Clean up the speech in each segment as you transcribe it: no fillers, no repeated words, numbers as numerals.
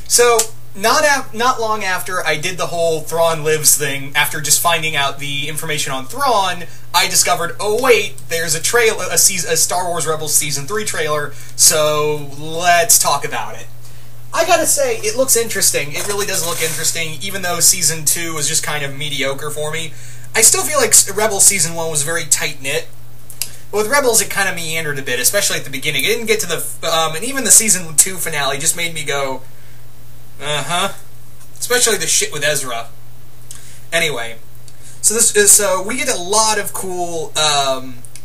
So, not long after I did the whole Thrawn Lives thing, after just finding out the information on Thrawn, I discovered, oh wait, there's a Star Wars Rebels Season 3 trailer, so let's talk about it. I gotta say, it looks interesting. It really does look interesting, even though Season 2 was just kind of mediocre for me. I still feel like Rebels Season 1 was very tight-knit. But with Rebels, it kind of meandered a bit, especially at the beginning. It didn't get to the... and even the Season 2 finale just made me go... Uh-huh. Especially the shit with Ezra. Anyway, so we get a lot of cool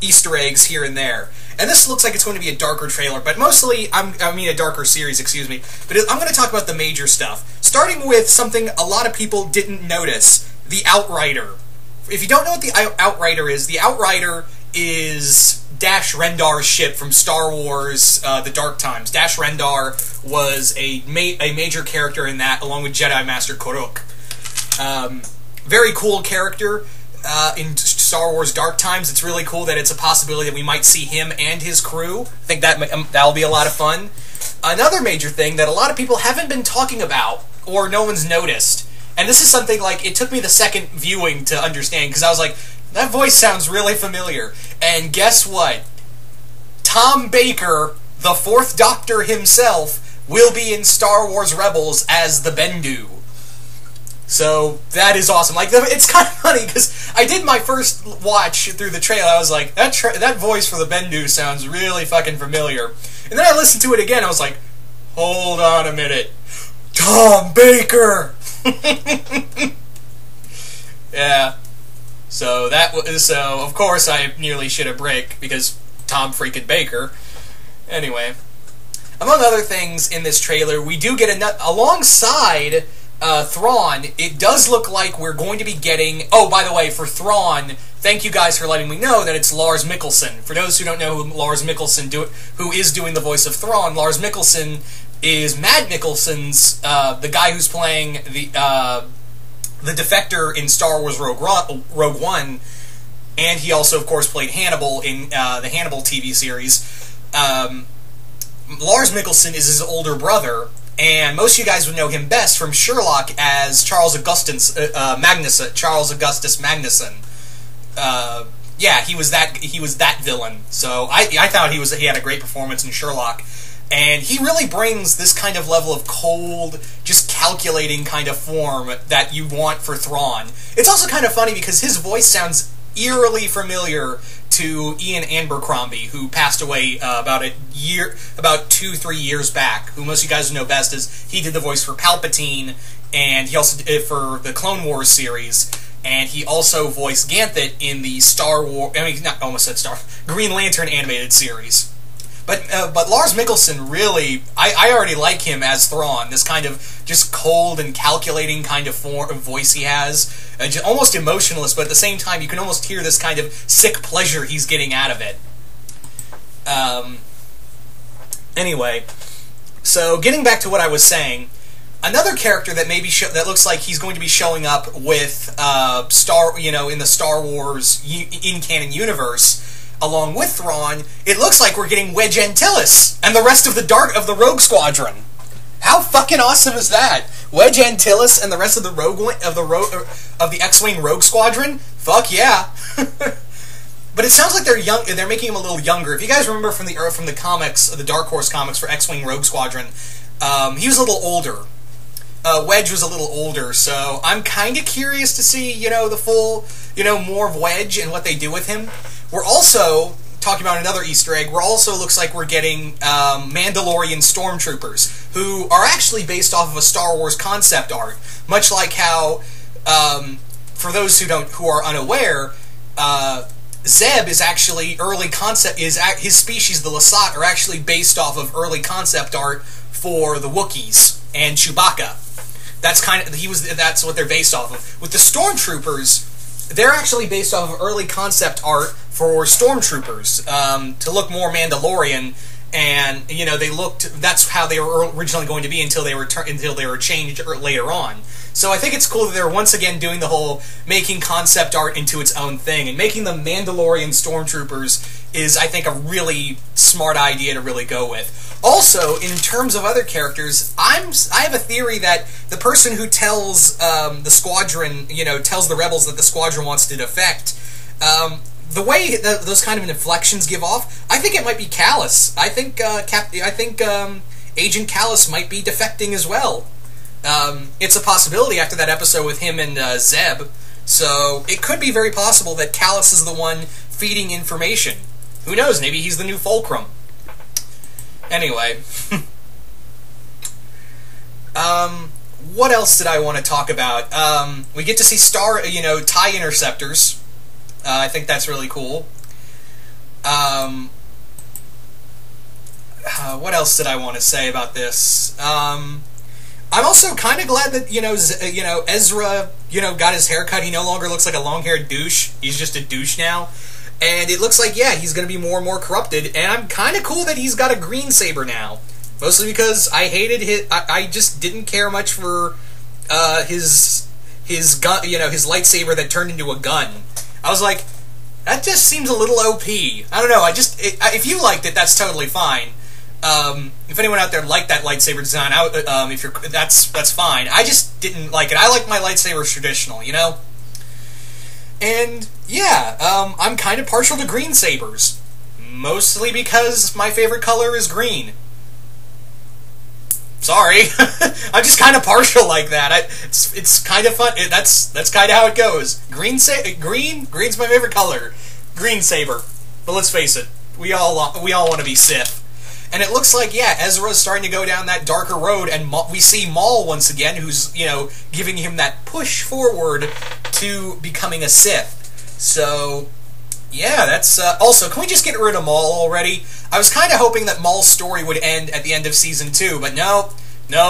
Easter eggs here and there. And this looks like it's going to be a darker trailer, but mostly, I mean a darker series, excuse me. But I'm going to talk about the major stuff. Starting with something a lot of people didn't notice, the Outrider. If you don't know what the Outrider is Dash Rendar's ship from Star Wars The Dark Times. Dash Rendar was a major character in that, along with Jedi Master Korok. Very cool character in Star Wars Dark Times. It's really cool that it's a possibility that we might see him and his crew. I think that'll be a lot of fun. Another major thing that a lot of people haven't been talking about, or no one's noticed, and this is something like, it took me the second viewing to understand, because I was like, that voice sounds really familiar. And guess what? Tom Baker, the Fourth Doctor himself, will be in Star Wars Rebels as the Bendu. So, that is awesome. Like, it's kind of funny, because I did my first watch through the trailer, I was like, that voice for the Bendu sounds really fucking familiar. And then I listened to it again, I was like, hold on a minute. Tom Baker! Yeah. So of course I nearly shit a brick, because Tom freaking Baker. Anyway. Among other things in this trailer, we do get alongside Thrawn, it does look like we're going to be getting... Oh, by the way, for Thrawn, thank you guys for letting me know that it's Lars Mikkelsen. For those who don't know who Lars Mikkelsen who is doing the voice of Thrawn, Lars Mikkelsen is Matt Mikkelsen's, the guy who's playing the defector in Star Wars Rogue One, and he also, of course, played Hannibal in the Hannibal TV series. Lars Mikkelsen is his older brother, and most of you guys would know him best from Sherlock as Charles Augustus Magnuson. Yeah, he was that villain. So I thought he had a great performance in Sherlock. And he really brings this kind of level of cold, just calculating kind of form that you want for Thrawn. It's also kind of funny because his voice sounds eerily familiar to Ian Abercrombie, who passed away about 2-3 years back, who most of you guys know best as he did the voice for Palpatine, and he also did it for the Clone Wars series, and he also voiced Ganthet in the Green Lantern animated series. But Lars Mikkelsen really, I already like him as Thrawn, this kind of just cold and calculating kind of voice he has, just almost emotionless, but at the same time you can almost hear this kind of sick pleasure he's getting out of it. Anyway, so getting back to what I was saying, another character that that looks like he's going to be showing up with in the Star Wars in-canon universe, along with Thrawn, it looks like we're getting Wedge Antilles and the rest of the Rogue Squadron. How fucking awesome is that? Wedge Antilles and the rest of the X-Wing Rogue Squadron? Fuck yeah! But it sounds like they're making him a little younger. If you guys remember from the comics, the Dark Horse comics for X-Wing Rogue Squadron, he was a little older. Wedge was a little older, so I'm kind of curious to see, the full, more of Wedge and what they do with him. We're also, talking about another Easter egg, looks like we're getting Mandalorian stormtroopers, who are actually based off of a Star Wars concept art. Much like how, for those who are unaware, Zeb is actually his species, the Lasat, are actually based off of early concept art for the Wookiees and Chewbacca. That's what they're based off of. With the stormtroopers, they're actually based off of early concept art for stormtroopers, to look more Mandalorian, and they looked. That's how they were originally going to be until they were changed later on. So I think it's cool that they're once again doing the whole making concept art into its own thing, and making them Mandalorian stormtroopers is, I think, a really smart idea to really go with. Also, in terms of other characters, I have a theory that the person who tells the squadron, tells the rebels that the squadron wants to defect, the way those kind of inflections give off, I think it might be Kallus. I think Agent Kallus might be defecting as well. It's a possibility after that episode with him and Zeb, so it could be very possible that Kallus is the one feeding information. Who knows? Maybe he's the new Fulcrum. Anyway, what else did I want to talk about? We get to see TIE interceptors. I think that's really cool. What else did I want to say about this? I'm also kind of glad that Ezra got his haircut. He no longer looks like a long-haired douche. He's just a douche now. And it looks like, yeah, he's going to be more and more corrupted. And I'm kind of cool that he's got a green saber now. Mostly because I hated I just didn't care much for his gun, his lightsaber that turned into a gun. I was like, that just seems a little OP. I don't know. If you liked it, that's totally fine. If anyone out there liked that lightsaber design, that's fine. I just didn't like it. I like my lightsabers traditional, And yeah, I'm kind of partial to green sabers, mostly because my favorite color is green. Sorry, I'm just kind of partial like that. It's kind of fun. That's kind of how it goes. Green's my favorite color. Green saber. But let's face it, we all want to be Sith. And it looks like, yeah, Ezra's starting to go down that darker road, and we see Maul once again, who's, giving him that push forward to becoming a Sith. So, yeah, that's, also, can we just get rid of Maul already? I was kind of hoping that Maul's story would end at the end of Season 2, but nope,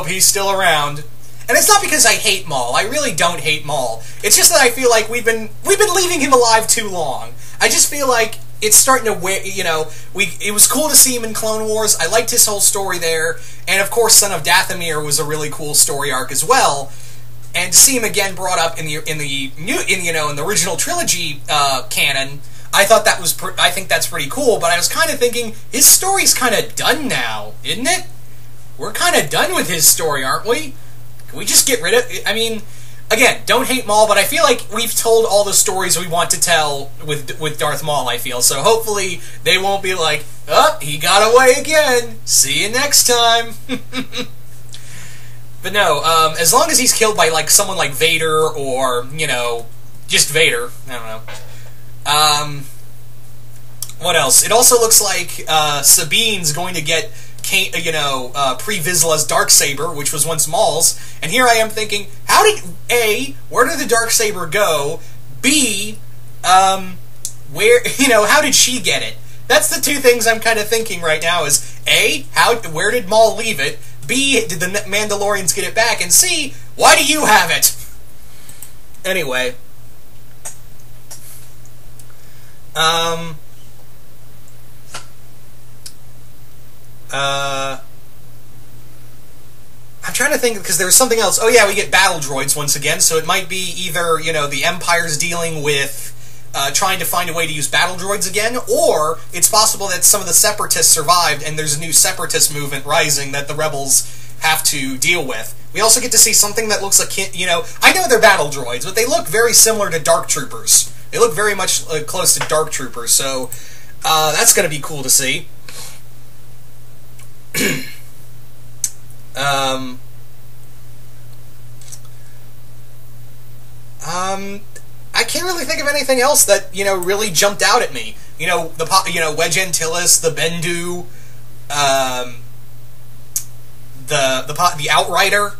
he's still around. And it's not because I hate Maul. I really don't hate Maul. It's just that I feel like we've been leaving him alive too long. I just feel like it's starting to wear, it was cool to see him in Clone Wars. I liked his whole story there. And of course, Son of Dathomir was a really cool story arc as well. And to see him again brought up in the original trilogy canon, I think that's pretty cool, but I was kind of thinking, his story's kind of done now, isn't it? We're kind of done with his story, aren't we? Can we just get rid of it? I mean, again, don't hate Maul, but I feel like we've told all the stories we want to tell with Darth Maul, I feel. So hopefully they won't be like, oh, he got away again. See you next time. But no, as long as he's killed by someone like Vader or, just Vader. I don't know. What else? It also looks like Sabine's going to get Pre Vizsla's Darksaber, which was once Maul's, and here I am thinking, where did the Darksaber go? B, where, how did she get it? That's the two things I'm kind of thinking right now is, A, where did Maul leave it? B, did the Mandalorians get it back? And C, why do you have it? Anyway. I'm trying to think, because there was something else. Oh yeah, we get battle droids once again, so it might be either, the Empire's dealing with trying to find a way to use battle droids again, or it's possible that some of the Separatists survived and there's a new Separatist movement rising that the Rebels have to deal with. We also get to see something that looks like, I know they're battle droids, but they look very similar to Dark Troopers. They look very much close to Dark Troopers, so that's going to be cool to see. I can't really think of anything else that, really jumped out at me. Wedge Antilles, the Bendu, the Outrider,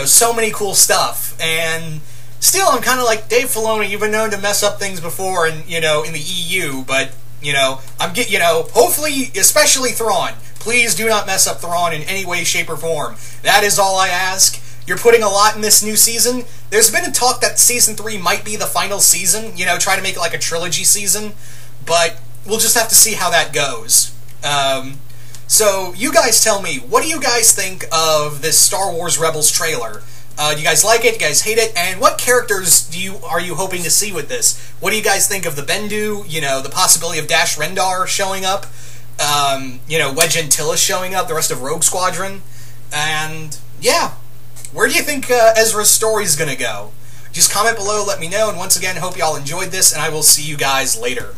so many cool stuff. And still, I'm kind of like, Dave Filoni, you've been known to mess up things before in the EU, but, hopefully, especially Thrawn. Please do not mess up Thrawn in any way, shape, or form. That is all I ask. You're putting a lot in this new season. There's been a talk that Season 3 might be the final season, try to make it like a trilogy season, but we'll just have to see how that goes. So, you guys tell me, what do you guys think of this Star Wars Rebels trailer? Do you guys like it? Do you guys hate it? And what characters are you hoping to see with this? What do you guys think of the Bendu? You know, the possibility of Dash Rendar showing up? You know, Wedge Antilles showing up? The rest of Rogue Squadron? And, yeah. Where do you think Ezra's story is going to go? Just comment below, let me know, and once again, hope y'all enjoyed this, and I will see you guys later.